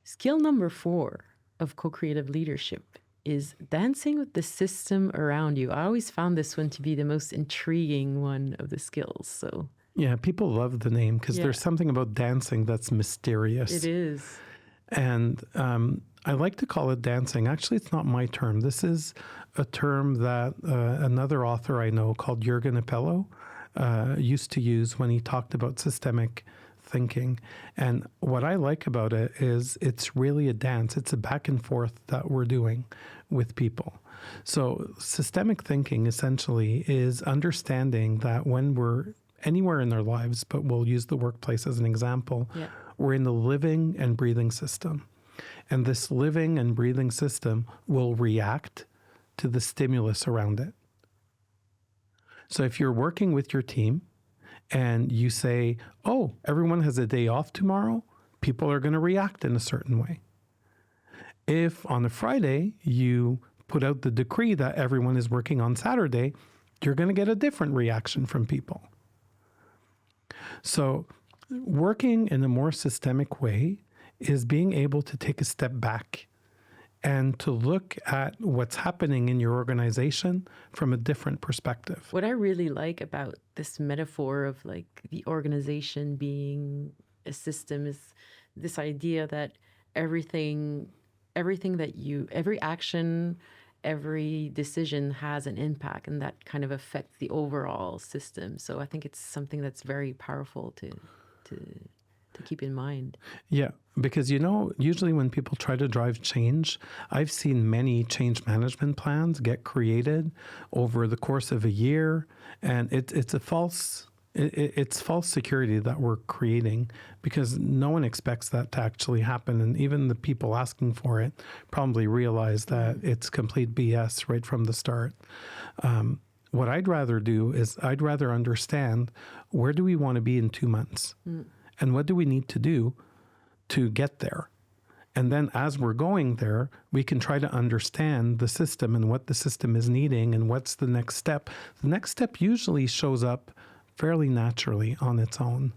Skill number 4 of co-creative leadership is dancing with the system around you. I always found this one to be the most intriguing one of the skills. So yeah, people love the name because there's something about dancing that's mysterious. it is. And I like to call it dancing. Actually, it's not my term. This is a term that another author I know called Jürgen Appello used to use when he talked about systemic thinking. And what I like about it is it's really a dance. It's a back and forth that we're doing with people. So systemic thinking essentially is understanding that when we're anywhere in their lives, but we'll use the workplace as an example, we're in the living and breathing system. And this living and breathing system will react to the stimulus around it. So if you're working with your team and you say, oh, everyone has a day off tomorrow, people are going to react in a certain way. If on a Friday you put out the decree that everyone is working on Saturday, you're going to get a different reaction from people. So working in a more systemic way is being able to take a step back and to look at what's happening in your organization from a different perspective. What I really like about this metaphor of like the organization being a system is this idea that every action, every decision has an impact, and that kind of affects the overall system. So I think it's something that's very powerful to keep in mind. Yeah, because usually when people try to drive change, I've seen many change management plans get created over the course of a year, and it's false security that we're creating because no one expects that to actually happen, and even the people asking for it probably realize that it's complete BS right from the start. What I'd rather do is I'd rather understand where do we want to be in 2 months, and what do we need to do to get there. And then as we're going there, we can try to understand the system and what the system is needing and what's the next step. The next step usually shows up fairly naturally on its own.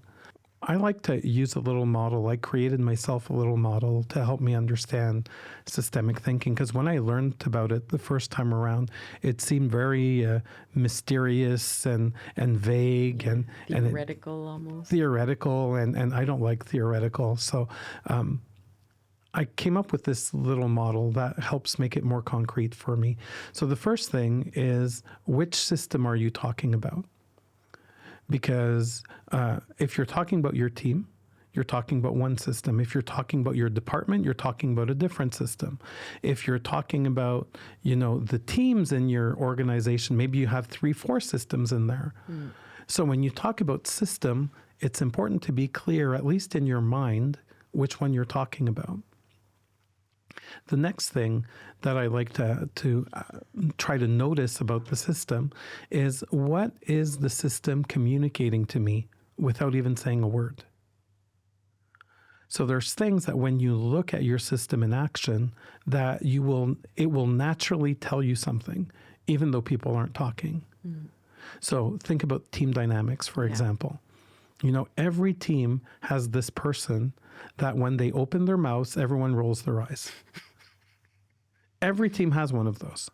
I like to use a little model. I created myself a little model to help me understand systemic thinking, because when I learned about it the first time around, it seemed very mysterious and vague and theoretical almost. Theoretical, and I don't like theoretical. So I came up with this little model that helps make it more concrete for me. So the first thing is, which system are you talking about? Because if you're talking about your team, you're talking about one system. If you're talking about your department, you're talking about a different system. If you're talking about, the teams in your organization, maybe you have 3-4 systems in there. So when you talk about system, it's important to be clear, at least in your mind, which one you're talking about. The next thing that I like to try to notice about the system is, what is the system communicating to me without even saying a word? So there's things that when you look at your system in action, that it will naturally tell you something, even though people aren't talking. So think about team dynamics, for example. Every team has this person that when they open their mouths, everyone rolls their eyes. Every team has one of those.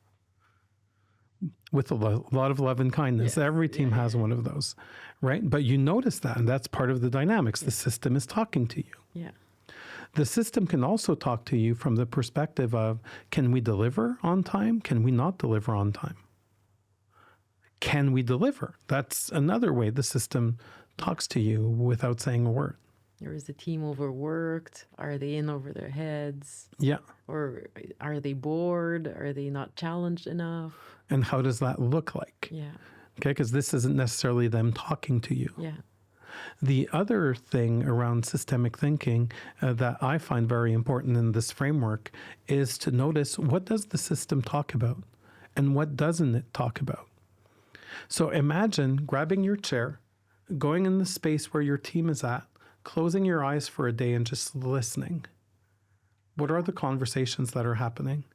With a lot of love and kindness. Yes. Every team has one of those, right? But you notice that, and that's part of the dynamics. The system is talking to you. Yeah. The system can also talk to you from the perspective of, can we deliver on time? Can we not deliver on time? Can we deliver? That's another way the system talks to you without saying a word. Or is the team overworked? Are they in over their heads? Yeah. Or are they bored? Are they not challenged enough? And how does that look like? Yeah. Okay, because this isn't necessarily them talking to you. Yeah. The other thing around systemic thinking that I find very important in this framework is to notice, what does the system talk about and what doesn't it talk about? So imagine grabbing your chair, going in the space where your team is at, closing your eyes for a day and just listening. What are the conversations that are happening?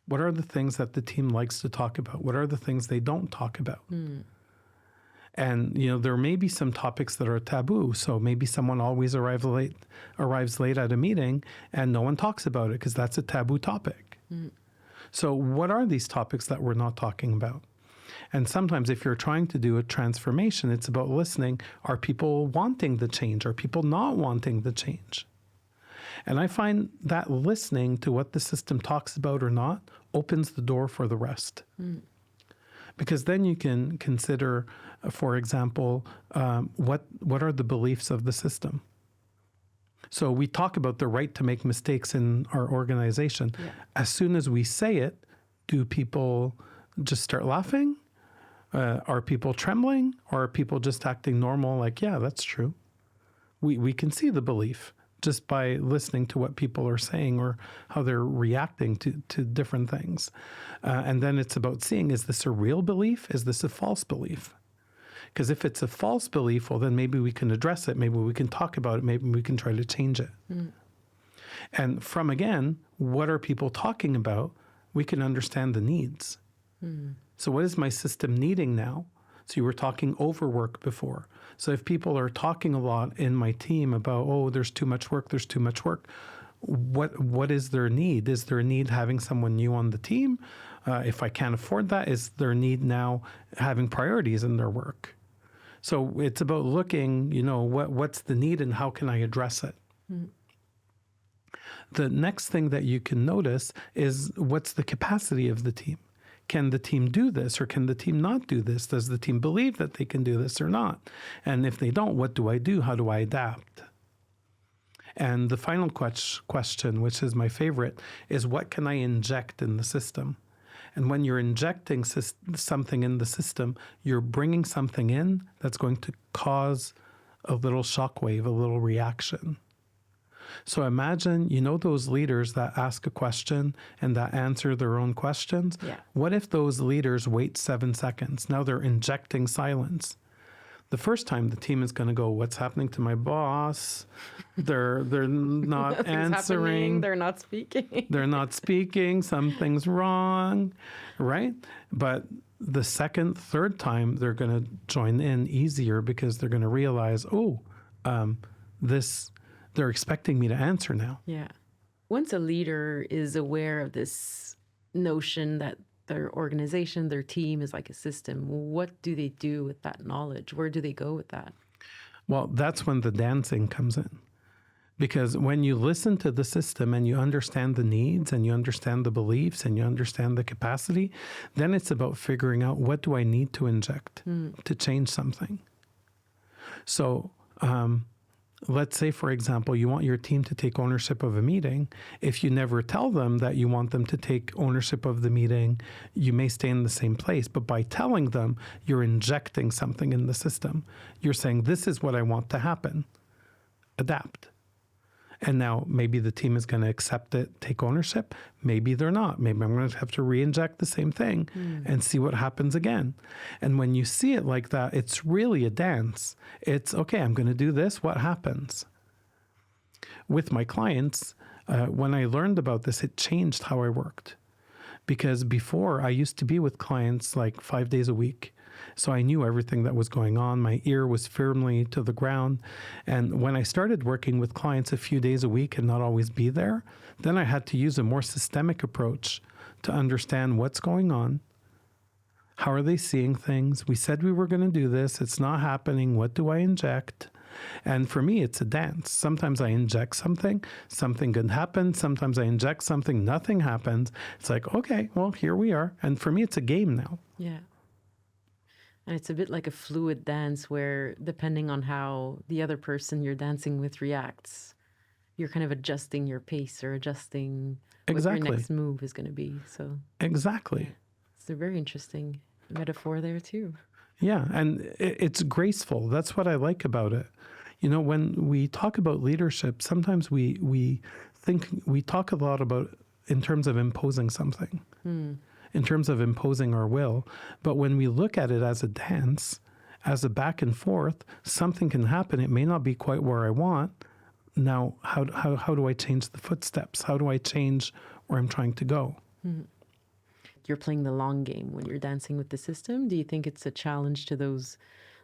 What are the things that the team likes to talk about? What are the things they don't talk about? And there may be some topics that are taboo. So maybe someone always arrives late at a meeting, and no one talks about it because that's a taboo topic. So what are these topics that we're not talking about? And sometimes if you're trying to do a transformation, it's about listening. Are people wanting the change? Are people not wanting the change? And I find that listening to what the system talks about or not opens the door for the rest. Because then you can consider, for example, what are the beliefs of the system? So we talk about the right to make mistakes in our organization. Yeah. As soon as we say it, do people just start laughing? Are people trembling? Or are people just acting normal? Like, yeah, that's true. We can see the belief just by listening to what people are saying or how they're reacting to different things. And then it's about seeing, is this a real belief? Is this a false belief? Because if it's a false belief, well, then maybe we can address it. Maybe we can talk about it. Maybe we can try to change it. And from, again, what are people talking about? We can understand the needs. So what is my system needing now? So you were talking overwork before. So if people are talking a lot in my team about, oh, there's too much work, what is their need? Is there a need having someone new on the team? If I can't afford that, is there a need now having priorities in their work? So it's about looking, what's the need and how can I address it? The next thing that you can notice is what's the capacity of the team? Can the team do this or can the team not do this? Does the team believe that they can do this or not? And if they don't, what do I do? How do I adapt? And the final question, which is my favorite, is what can I inject in the system? And when you're injecting something in the system, you're bringing something in that's going to cause a little shockwave, a little reaction. So imagine, those leaders that ask a question and that answer their own questions. Yeah. What if those leaders wait 7 seconds? Now they're injecting silence. The first time the team is going to go, what's happening to my boss? They're not answering. They're not speaking. They're not speaking. Something's wrong, right? But the second, third time, they're going to join in easier because they're going to realize, they're expecting me to answer now. Yeah. Once a leader is aware of this notion that their organization, their team is like a system, what do they do with that knowledge? Where do they go with that? Well, that's when the dancing comes in. Because when you listen to the system and you understand the needs and you understand the beliefs and you understand the capacity, then it's about figuring out what do I need to inject to change something. So let's say, for example, you want your team to take ownership of a meeting. If you never tell them that you want them to take ownership of the meeting, you may stay in the same place. But by telling them, you're injecting something in the system. You're saying, this is what I want to happen. Adapt. And now maybe the team is going to accept it, take ownership. Maybe they're not. Maybe I'm going to have to re-inject the same thing and see what happens again. And when you see it like that, it's really a dance. It's, okay, I'm going to do this. What happens? With my clients, when I learned about this, it changed how I worked. Because before, I used to be with clients like 5 days a week. So I knew everything that was going on. My ear was firmly to the ground. And when I started working with clients a few days a week and not always be there, then I had to use a more systemic approach to understand what's going on. How are they seeing things? We said we were going to do this. It's not happening. What do I inject? And for me, it's a dance. Sometimes I inject something good happens. Sometimes I inject something, nothing happens. It's like, okay, well, here we are. And for me, it's a game now. Yeah. And it's a bit like a fluid dance where, depending on how the other person you're dancing with reacts, you're kind of adjusting your pace or adjusting what your next move is going to be. So exactly. It's a very interesting metaphor there too. Yeah, and it's graceful. That's what I like about it. When we talk about leadership, sometimes we talk a lot about in terms of imposing something. In terms of imposing our will. But when we look at it as a dance, as a back and forth, something can happen. It may not be quite where I want. Now, how do I change the footsteps? How do I change where I'm trying to go? You're playing the long game when you're dancing with the system. Do you think it's a challenge to those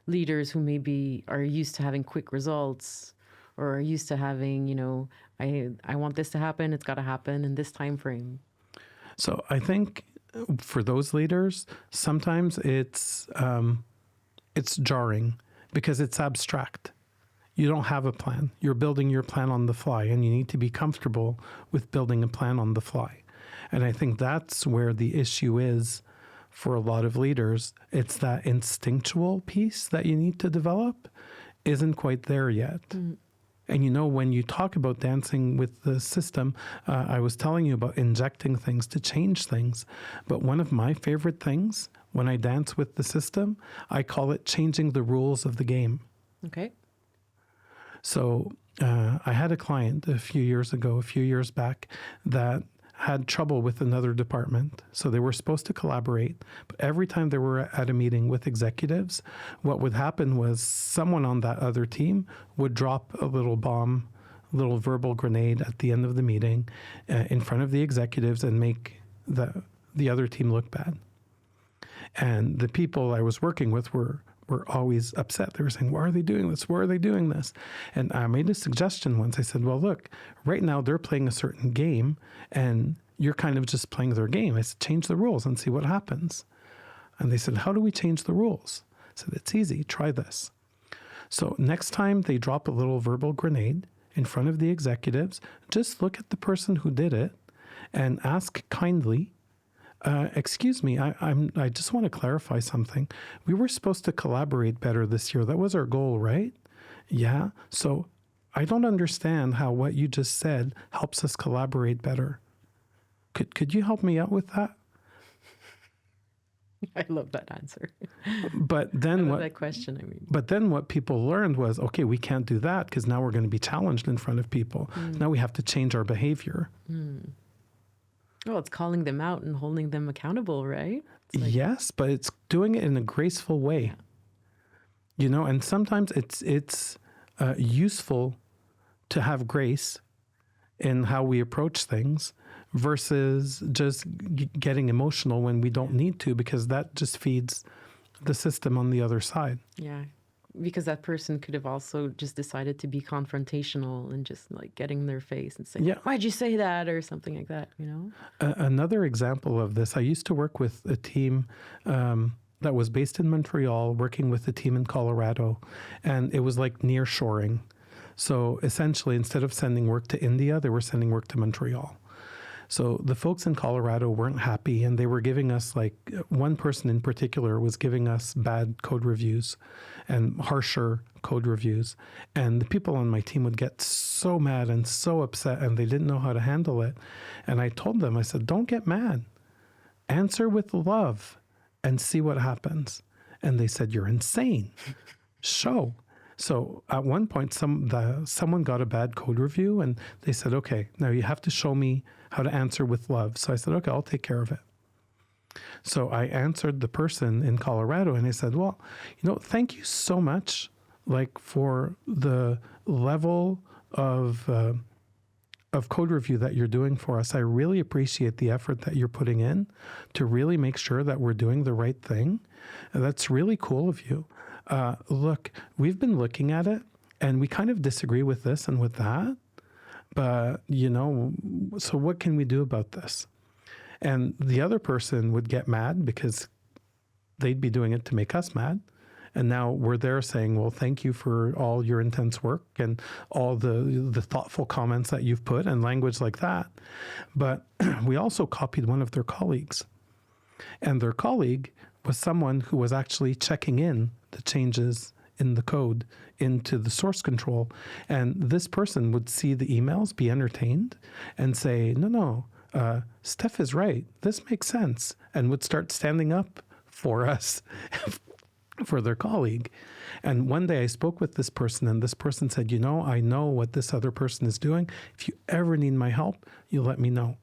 leaders who maybe are used to having quick results or are used to having, I want this to happen, it's got to happen in this time frame. So I think for those leaders, sometimes it's jarring because it's abstract. You don't have a plan. You're building your plan on the fly, and you need to be comfortable with building a plan on the fly. And I think that's where the issue is for a lot of leaders. It's that instinctual piece that you need to develop isn't quite there yet. And when you talk about dancing with the system, I was telling you about injecting things to change things. But one of my favorite things when I dance with the system, I call it changing the rules of the game. Okay. So I had a client a few years back, that had trouble with another department. So they were supposed to collaborate, but every time they were at a meeting with executives, what would happen was someone on that other team would drop a little bomb, a little verbal grenade at the end of the meeting in front of the executives and make the other team look bad. And the people I was working with were always upset. They were saying, why are they doing this? Why are they doing this? And I made a suggestion once. I said, well, look, right now they're playing a certain game and you're kind of just playing their game. I said, change the rules and see what happens. And they said, how do we change the rules? I said, it's easy. Try this. So next time they drop a little verbal grenade in front of the executives, just look at the person who did it and ask kindly, excuse me, I just want to clarify something. We were supposed to collaborate better this year. That was our goal, right? Yeah. So I don't understand how what you just said helps us collaborate better. Could you help me out with that? I love that answer. But then that question, I mean. But then what people learned was, okay, we can't do that because now we're going to be challenged in front of people. Now we have to change our behavior. Well, it's calling them out and holding them accountable, right? Yes, but it's doing it in a graceful way. And sometimes it's useful to have grace in how we approach things versus just getting emotional when we don't need to, because that just feeds the system on the other side. Yeah. Because that person could have also just decided to be confrontational and just getting in their face and saying, why'd you say that? Or something like that, Another example of this, I used to work with a team that was based in Montreal, working with a team in Colorado, and it was like nearshoring. So essentially, instead of sending work to India, they were sending work to Montreal. So the folks in Colorado weren't happy, and they were giving us, one person in particular was giving us bad code reviews and harsher code reviews. And the people on my team would get so mad and so upset, and they didn't know how to handle it. And I told them, I said, don't get mad. Answer with love and see what happens. And they said, you're insane. Show. So at one point, someone got a bad code review, and they said, okay, now you have to show me how to answer with love. So I said, okay, I'll take care of it. So I answered the person in Colorado, and I said, well, thank you so much, for the level of code review that you're doing for us. I really appreciate the effort that you're putting in to really make sure that we're doing the right thing. And that's really cool of you. Look, we've been looking at it, and we kind of disagree with this and with that. But, so what can we do about this? And the other person would get mad because they'd be doing it to make us mad. And now we're there saying, well, thank you for all your intense work and all the thoughtful comments that you've put and language like that. But we also copied one of their colleagues. And their colleague was someone who was actually checking in the changes in the code into the source control. And this person would see the emails, be entertained, and say, no, Steph is right. This makes sense. And would start standing up for us, for their colleague. And one day I spoke with this person, and this person said, I know what this other person is doing. If you ever need my help, you let me know.